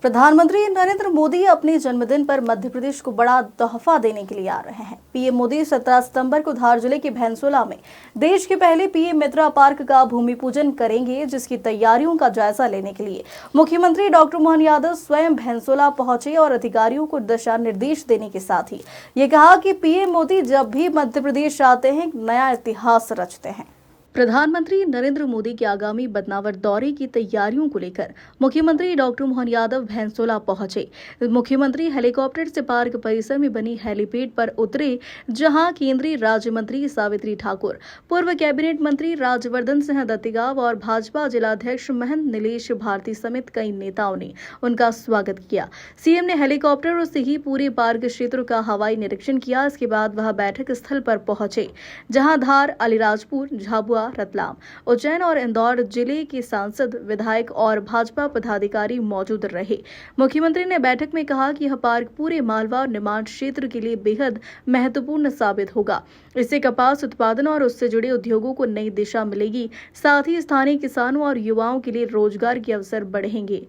प्रधानमंत्री नरेंद्र मोदी अपने जन्मदिन पर मध्य प्रदेश को बड़ा तोहफा देने के लिए आ रहे हैं। पीएम मोदी 17 सितंबर को धार जिले के भैंसोला में देश के पहले पीएम मित्रा पार्क का भूमि पूजन करेंगे, जिसकी तैयारियों का जायजा लेने के लिए मुख्यमंत्री डॉक्टर मोहन यादव स्वयं भैंसोला पहुंचे और अधिकारियों को दिशा निर्देश देने के साथ ही ये कहा कि पीएम मोदी जब भी मध्य प्रदेश आते हैं नया इतिहास रचते हैं। प्रधानमंत्री नरेंद्र मोदी के आगामी बदनावर दौरे की तैयारियों को लेकर मुख्यमंत्री डॉक्टर मोहन यादव भैंसोला पहुंचे। मुख्यमंत्री हेलीकॉप्टर से पार्क परिसर में बनी हेलीपैड पर उतरे, जहां केंद्रीय राज्य मंत्री सावित्री ठाकुर, पूर्व कैबिनेट मंत्री राजवर्धन सिंह दत्तीगांव और भाजपा जिलाध्यक्ष महंत नीलेश भारती समेत कई नेताओं ने उनका स्वागत किया। सीएम ने हेलीकॉप्टर से ही पूरे पार्क क्षेत्र का हवाई निरीक्षण किया। इसके बाद वह बैठक स्थल पर पहुंचे, जहां धार, अलीराजपुर, झाबुआ, रतलाम, उज्जैन और इंदौर जिले के सांसद, विधायक और भाजपा पदाधिकारी मौजूद रहे। मुख्यमंत्री ने बैठक में कहा कि यह पार्क पूरे मालवा और निमाड़ क्षेत्र के लिए बेहद महत्वपूर्ण साबित होगा। इससे कपास उत्पादन और उससे जुड़े उद्योगों को नई दिशा मिलेगी, साथ ही स्थानीय किसानों और युवाओं के लिए रोजगार के अवसर बढ़ेंगे।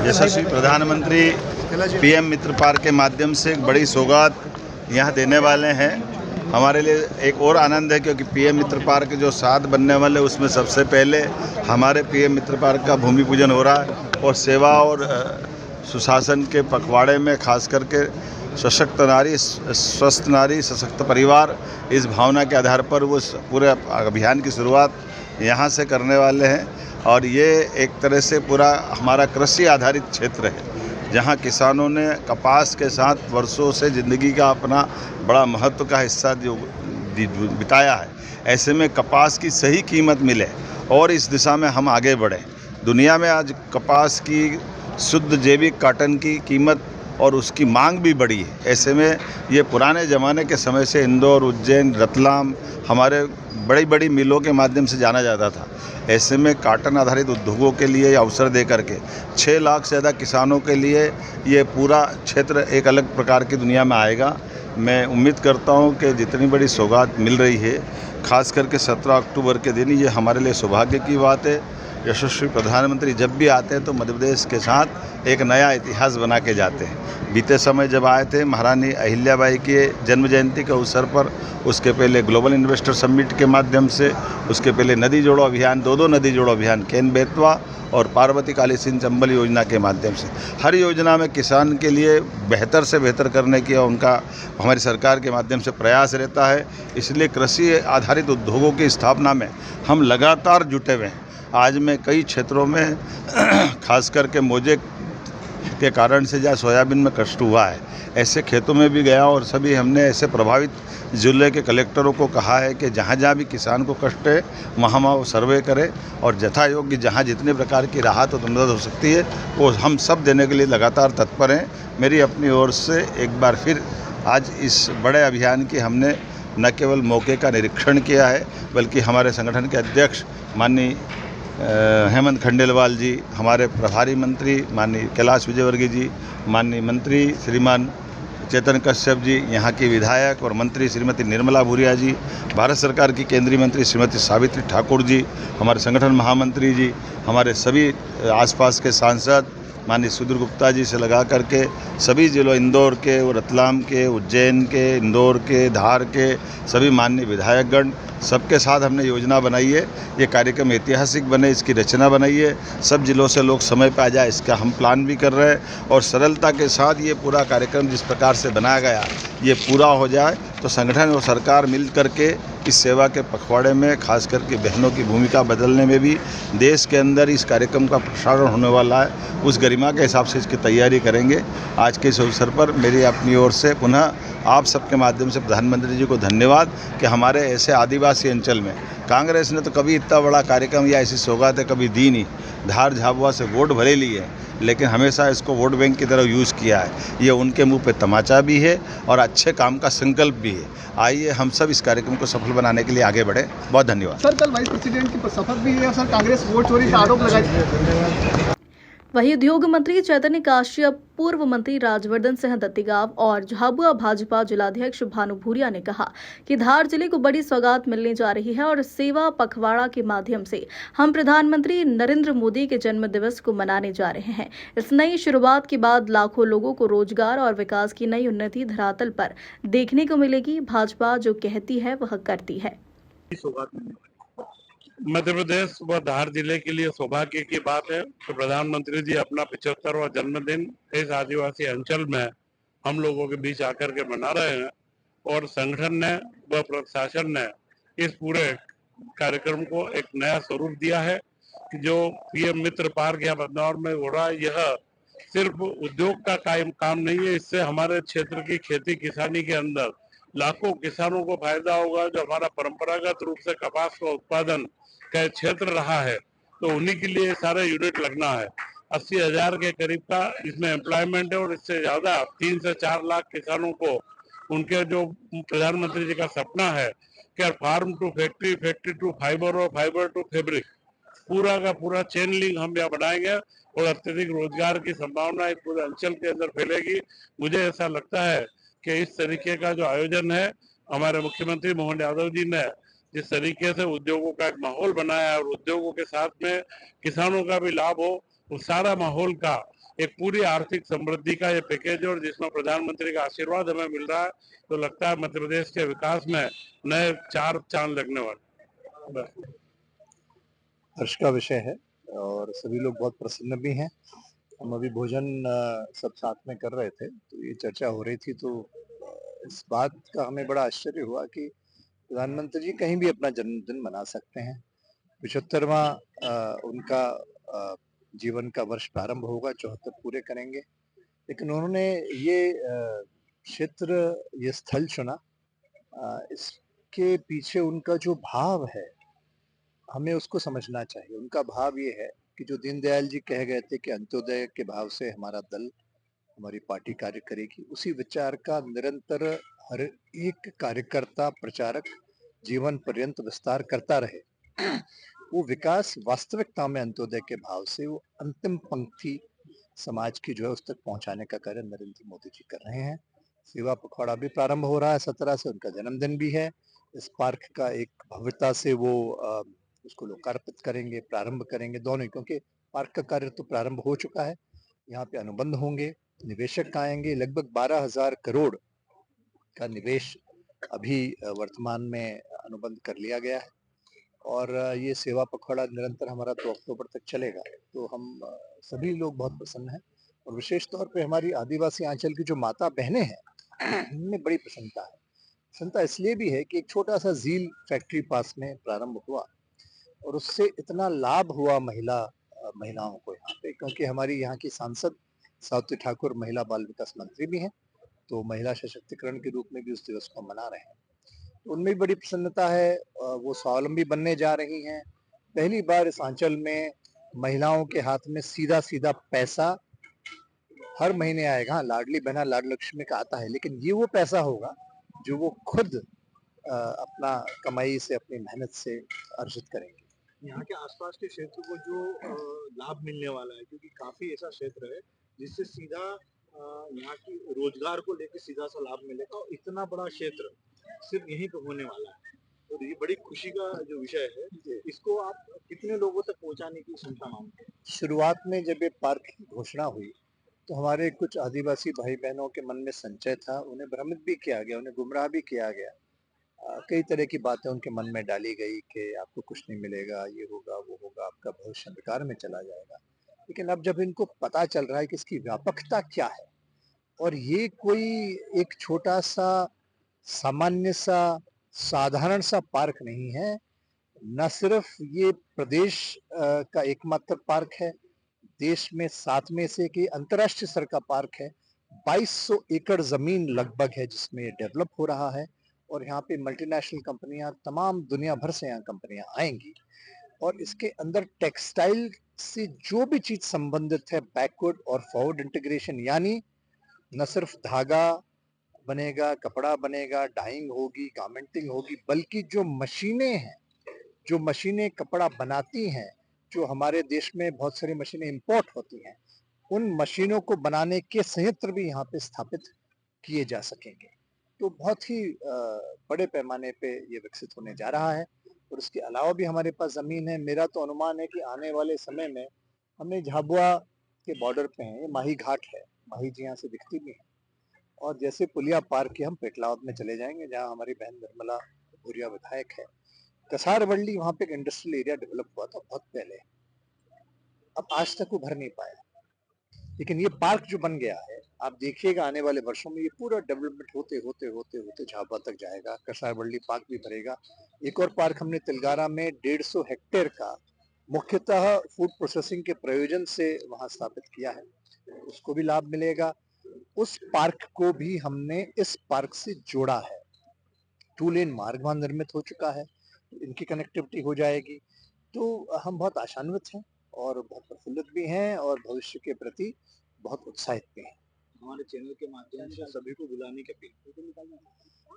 यशस्वी प्रधानमंत्री पीएम मित्र पार्क के माध्यम से एक बड़ी सौगात यहाँ देने वाले हैं। हमारे लिए एक और आनंद है क्योंकि पीएम मित्र पार्क जो 7 बनने वाले उसमें सबसे पहले हमारे पीएम मित्र पार्क का भूमि पूजन हो रहा है और सेवा और सुशासन के पखवाड़े में खास करके सशक्त नारी, स्वस्थ नारी, सशक्त परिवार, इस भावना के आधार पर वो पूरे अभियान की शुरुआत यहाँ से करने वाले हैं। और ये एक तरह से पूरा हमारा कृषि आधारित क्षेत्र है, जहाँ किसानों ने कपास के साथ वर्षों से ज़िंदगी का अपना बड़ा महत्व का हिस्सा बिताया है। ऐसे में कपास की सही कीमत मिले और इस दिशा में हम आगे बढ़ें। दुनिया में आज कपास की शुद्ध जैविक कॉटन की कीमत और उसकी मांग भी बढ़ी है। ऐसे में ये पुराने ज़माने के समय से इंदौर, उज्जैन, रतलाम हमारे बड़ी बड़ी मिलों के माध्यम से जाना जाता था। ऐसे में कॉटन आधारित उद्योगों के लिए अवसर दे करके 6 लाख से ज़्यादा किसानों के लिए ये पूरा क्षेत्र एक अलग प्रकार की दुनिया में आएगा। मैं उम्मीद करता हूँ कि जितनी बड़ी सौगात मिल रही है, खास करके 17 अक्टूबर के दिन, ये हमारे लिए सौभाग्य की बात है। यशस्वी प्रधानमंत्री जब भी आते हैं तो मध्य प्रदेश के साथ एक नया इतिहास बना के जाते हैं। बीते समय जब आए थे महारानी अहिल्याबाई के जन्म जयंती के अवसर पर, उसके पहले ग्लोबल इन्वेस्टर समिट के माध्यम से, उसके पहले नदी जोड़ो अभियान, 2 नदी जोड़ो अभियान, केन बेतवा और पार्वती काली सिंध चंबल योजना के माध्यम से, हर योजना में किसान के लिए बेहतर से बेहतर करने की उनका हमारी सरकार के माध्यम से प्रयास रहता है। इसलिए कृषि आधारित उद्योगों की स्थापना में हम लगातार जुटे हुए हैं। आज मैं कई क्षेत्रों में खास करके मोजे के कारण से जहाँ सोयाबीन में कष्ट हुआ है, ऐसे खेतों में भी गया और सभी हमने ऐसे प्रभावित जिले के कलेक्टरों को कहा है कि जहाँ जहाँ भी किसान को कष्ट है वहाँ वो सर्वे करें और यथा योग्य जहाँ जितने प्रकार की राहत और मदद हो सकती है वो हम सब देने के लिए लगातार तत्पर हैं। मेरी अपनी ओर से एक बार फिर आज इस बड़े अभियान की हमने न केवल मौके का निरीक्षण किया है, बल्कि हमारे संगठन के अध्यक्ष माननीय हेमंत खंडेलवाल जी, हमारे प्रभारी मंत्री माननीय कैलाश विजयवर्गीय जी, माननीय मंत्री श्रीमान चेतन कश्यप जी, यहाँ की विधायक और मंत्री श्रीमती निर्मला भूरिया जी, भारत सरकार की केंद्रीय मंत्री श्रीमती सावित्री ठाकुर जी, हमारे संगठन महामंत्री जी, हमारे सभी आसपास के सांसद माननीय सुधीर गुप्ता जी से लगा करके सभी जिलों, इंदौर के, रतलाम के, उज्जैन के, इंदौर के, धार के सभी माननीय विधायकगण, सबके साथ हमने योजना बनाई है। ये कार्यक्रम ऐतिहासिक बने, इसकी रचना बनाई है। सब जिलों से लोग समय पर आ जाए, इसका हम प्लान भी कर रहे हैं और सरलता के साथ ये पूरा कार्यक्रम जिस प्रकार से बनाया गया ये पूरा हो जाए तो संगठन और सरकार मिल करके इस सेवा के पखवाड़े में खास करके बहनों की भूमिका बदलने में भी देश के अंदर इस कार्यक्रम का प्रसारण होने वाला है, उस गरिमा के हिसाब से इसकी तैयारी करेंगे। आज के इस अवसर पर मेरी अपनी ओर से पुनः आप सबके माध्यम से प्रधानमंत्री जी को धन्यवाद कि हमारे ऐसे आदिवासी अंचल में कांग्रेस ने तो कभी इतना बड़ा कार्यक्रम या ऐसी सौगातें कभी दी नहीं। धार झाबुआ से वोट भले लिए हैं, लेकिन हमेशा इसको वोट बैंक की तरह यूज़ किया है। ये उनके मुंह पे तमाचा भी है और अच्छे काम का संकल्प भी है। आइए हम सब इस कार्यक्रम को सफल बनाने के लिए आगे बढ़े। बहुत धन्यवाद। सर, कल वाइस प्रेसिडेंट की शपथ भी है। सर, कांग्रेस वोट चोरी का आरोप लगाई। वहीं उद्योग मंत्री चैतन्य काश्यप, पूर्व मंत्री राजवर्धन सिंह दत्तीगांव और झाबुआ भाजपा जिलाध्यक्ष भानु भूरिया ने कहा कि धार जिले को बड़ी सौगात मिलने जा रही है और सेवा पखवाड़ा के माध्यम से हम प्रधानमंत्री नरेंद्र मोदी के जन्म दिवस को मनाने जा रहे हैं। इस नई शुरुआत के बाद लाखों लोगों को रोजगार और विकास की नई उन्नति धरातल पर देखने को मिलेगी। भाजपा जो कहती है वह करती है। मध्य प्रदेश व धार जिले के लिए सौभाग्य की बात है कि प्रधानमंत्री जी अपना 75वां जन्मदिन इस आदिवासी अंचल में हम लोगों के बीच आकर के मना रहे हैं और संगठन ने व प्रशासन ने इस पूरे कार्यक्रम को एक नया स्वरूप दिया है कि जो पीएम मित्र पार्क या बदनौर में हो रहा है, यह सिर्फ उद्योग का काम नहीं है। इससे हमारे क्षेत्र की खेती किसानी के अंदर लाखों किसानों को फायदा होगा। जो हमारा परंपरागत रूप से कपास का उत्पादन का क्षेत्र रहा है, तो उन्हीं के लिए सारे यूनिट लगना है। 80,000 के करीब का इसमें एम्प्लॉयमेंट है और इससे ज्यादा 3 से 4 लाख किसानों को उनके जो प्रधानमंत्री जी का सपना है कि farm to factory, factory to fibre और फाइबर टू फैब्रिक, पूरा का पूरा चेन लिंक हम यहाँ बनाएंगे और अत्यधिक रोजगार की संभावना इस पूरे अंचल के अंदर फैलेगी। मुझे ऐसा लगता है कि इस तरीके का जो आयोजन है, हमारे मुख्यमंत्री मोहन यादव जी ने जिस तरीके से उद्योगों का एक माहौल बनाया है और उद्योगों के साथ में किसानों का भी लाभ हो, उस सारा माहौल का एक पूरी आर्थिक समृद्धि का ये पैकेज और जिसमें प्रधानमंत्री का आशीर्वाद हमें मिल रहा है, तो लगता है मध्य प्रदेश के विकास में नए 4 चांद लगने वाले। हर्ष का विषय है और सभी लोग बहुत प्रसन्न भी हैं। हम अभी भोजन सब साथ में कर रहे थे, तो ये चर्चा हो रही थी, तो इस बात का हमें बड़ा आश्चर्य हुआ कि प्रधानमंत्री जी कहीं भी अपना जन्मदिन मना सकते हैं। 75वां उनका जीवन का वर्ष प्रारंभ होगा, 74 पूरे करेंगे, लेकिन उन्होंने ये क्षेत्र, ये स्थल चुना। इसके पीछे उनका जो भाव है, हमें उसको समझना चाहिए। उनका भाव ये है कि जो दीनदयाल जी कह गए थे कि अंत्योदय के भाव से हमारा दल, हमारी पार्टी कार्य करेगी, उसी विचार का निरंतर हर एक कार्यकर्ता, प्रचारक जीवन पर्यंत विस्तार करता रहे। वो विकास वास्तविकता में अंत्योदय के भाव से वो अंतिम पंक्ति समाज की जो है उस तक पहुंचाने का कार्य नरेंद्र मोदी जी कर रहे हैं। सेवा पखवाड़ा भी प्रारंभ हो रहा है 17 से, उनका जन्मदिन भी है। इस पार्क का एक भव्यता से वो उसको लोकार्पित करेंगे, प्रारंभ करेंगे दोनों, क्योंकि पार्क का कार्य तो प्रारंभ हो चुका है। यहाँ पे अनुबंध होंगे, निवेशक आएंगे। लगभग 12,000 करोड़ का निवेश अभी वर्तमान में अनुबंध कर लिया गया है और ये सेवा पखवाड़ा निरंतर हमारा 2 अक्टूबर तक चलेगा। तो हम सभी लोग बहुत प्रसन्न हैं और विशेष तौर पे हमारी आदिवासी आंचल की जो माता बहनें हैं, उनमें बड़ी प्रसन्नता है। प्रसन्नता इसलिए भी है कि एक छोटा सा झील फैक्ट्री पास में प्रारंभ हुआ और उससे इतना लाभ हुआ महिलाओं को यहाँ पे, क्योंकि हमारी यहाँ की सांसद सावित्री ठाकुर महिला बाल विकास मंत्री भी हैं, तो महिला सशक्तिकरण के रूप में भी उस दिवस को मना रहे हैं। तो उनमें भी बड़ी प्रसन्नता है। वो स्वावलंबी बनने जा रही हैं। पहली बार इस अंचल में महिलाओं के हाथ में सीधा सीधा पैसा हर महीने आएगा। लाडली बहना लाड लक्ष्मी का आता है, लेकिन ये वो पैसा होगा जो वो खुद अपना कमाई से, अपनी मेहनत से अर्जित करेंगे। यहाँ के आसपास के क्षेत्र को जो लाभ मिलने वाला है, क्योंकि काफी ऐसा क्षेत्र है जिससे सीधा यहाँ की रोजगार को लेकर सीधा सा लाभ मिलेगा और इतना बड़ा क्षेत्र सिर्फ यहीं पे होने वाला है, तो ये बड़ी खुशी का जो विषय है। इसको आप कितने लोगों तक पहुंचाने की क्षमता मानते हैं? शुरुआत में जब ये पार्क की घोषणा हुई तो हमारे कुछ आदिवासी भाई बहनों के मन में संशय था, उन्हें भ्रमित भी किया गया, उन्हें गुमराह भी किया गया। कई तरह की बातें उनके मन में डाली गई कि आपको कुछ नहीं मिलेगा, ये होगा, वो होगा, आपका भविष्य अंधकार में चला जाएगा। लेकिन अब जब इनको पता चल रहा है कि इसकी व्यापकता क्या है और ये कोई एक छोटा सा, सामान्य सा, साधारण सा पार्क नहीं है, न सिर्फ ये प्रदेश का एकमात्र पार्क है, देश में 7वें से कि अंतर्राष्ट्रीय स्तर का पार्क है। 2200 एकड़ जमीन लगभग है जिसमें ये डेवलप हो रहा है और यहाँ पे मल्टीनेशनल कंपनियां, तमाम दुनिया भर से यहाँ कंपनियां आएंगी और इसके अंदर टेक्सटाइल से जो भी चीज संबंधित है, बैकवर्ड और फॉरवर्ड इंटीग्रेशन, यानी न सिर्फ धागा बनेगा, कपड़ा बनेगा, डाइंग होगी, गारमेंटिंग होगी, बल्कि जो मशीनें हैं, जो मशीनें कपड़ा बनाती हैं, जो हमारे देश में बहुत सारी मशीनें इंपोर्ट होती हैं, उन मशीनों को बनाने के संयंत्र भी यहाँ पे स्थापित किए जा सकेंगे। तो बहुत ही बड़े पैमाने पे ये विकसित होने जा रहा है और उसके अलावा भी हमारे पास ज़मीन है। मेरा तो अनुमान है कि आने वाले समय में हमें झाबुआ के बॉर्डर पे हैं, ये माही घाट है, माही जी यहाँ से दिखती भी है, और जैसे पुलिया पार के हम पेटलावद में चले जाएंगे जहाँ हमारी बहन निर्मला भूरिया विधायक है। कसारवल्ली वहाँ पे एक इंडस्ट्रियल एरिया डेवलप हुआ था बहुत पहले, अब आज तक उभर नहीं पाया, लेकिन ये पार्क जो बन गया है, आप देखिएगा आने वाले वर्षों में ये पूरा डेवलपमेंट होते होते होते होते झाबुआ तक जाएगा, कसारवल्ली पार्क भी भरेगा। एक और पार्क हमने तिलगारा में 150 हेक्टेयर का मुख्यतः फूड प्रोसेसिंग के प्रयोजन से वहां स्थापित किया है, उसको भी लाभ मिलेगा। उस पार्क को भी हमने इस पार्क से जोड़ा है, 2 लेन मार्ग वहां निर्मित हो चुका है, इनकी कनेक्टिविटी हो जाएगी। तो हम बहुत आशान्वित हैं और बहुत प्रफुल्लित भी हैं और भविष्य के प्रति बहुत उत्साहित भी हैं। हमारे चैनल के माध्यम से सभी को बुलाने की अपील।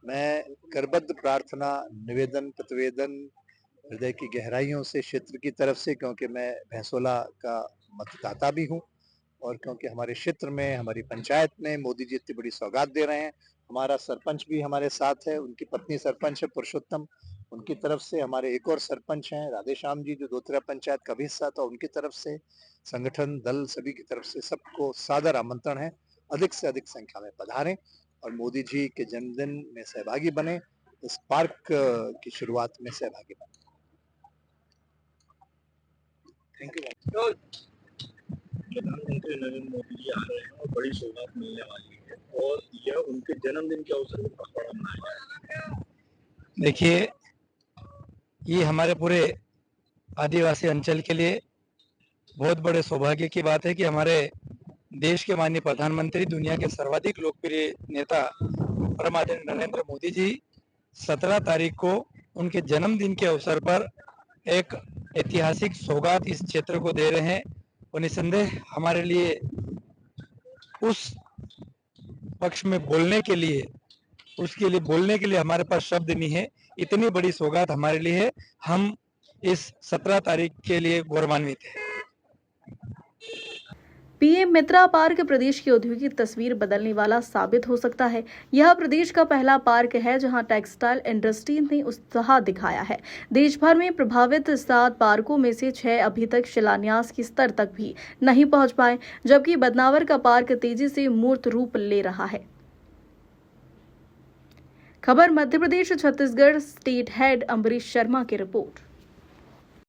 मैं करबद्ध प्रार्थना, निवेदन, प्रतिवेदन हृदय की गहराइयों से क्षेत्र की तरफ से, क्योंकि मैं भैंसोला का मतदाता भी हूँ और क्योंकि हमारे क्षेत्र में, हमारी पंचायत में मोदी जी इतनी बड़ी सौगात दे रहे हैं, हमारा सरपंच भी हमारे साथ है, उनकी पत्नी सरपंच है पुरुषोत्तम, उनकी तरफ से हमारे एक और सरपंच हैं राधेश्याम जी जो दोतरा पंचायत का भी हिस्सा था, उनकी तरफ से संगठन दल सभी की तरफ से सबको सादर आमंत्रण है, अधिक से अधिक संख्या में पधारें और मोदी जी के जन्मदिन में सहभागी बने, इस पार्क की शुरुआत में सहभागी बने। Thank you. प्रधानमंत्री नरेंद्र मोदी जी आ रहे हैं और बड़ी सौगात मिलने वाली है और यह उनके जन्मदिन के अवसर पर पखवाड़ा मनाया जाएगा। देखिए, ये हमारे पूरे आदिवासी अंचल के लिए बहुत बड़े सौभाग्य की बात है कि हमारे देश के माननीय प्रधानमंत्री, दुनिया के सर्वाधिक लोकप्रिय नेता परम आदरणीय नरेंद्र मोदी जी 17 तारीख को उनके जन्मदिन के अवसर पर एक ऐतिहासिक सौगात इस क्षेत्र को दे रहे हैं और निसंदेह हमारे लिए उस पक्ष में बोलने के लिए, उसके लिए बोलने के लिए हमारे पास शब्द नहीं है। इतनी बड़ी सौगात हमारे लिए है, हम इस 17 तारीख के लिए गौरवान्वित हैं। पीएम मित्रा पार्क प्रदेश की औद्योगिक तस्वीर बदलने वाला साबित हो सकता है। यह प्रदेश का पहला पार्क है जहां टेक्सटाइल इंडस्ट्री ने उत्साह दिखाया है। देश भर में प्रभावित 7 पार्कों में से 6 अभी तक शिलान्यास के स्तर तक भी नहीं पहुंच पाए, जबकि बदनावर का पार्क तेजी से मूर्त रूप ले रहा है। खबर मध्य प्रदेश छत्तीसगढ़ स्टेट हेड अम्बरीश शर्मा की रिपोर्ट।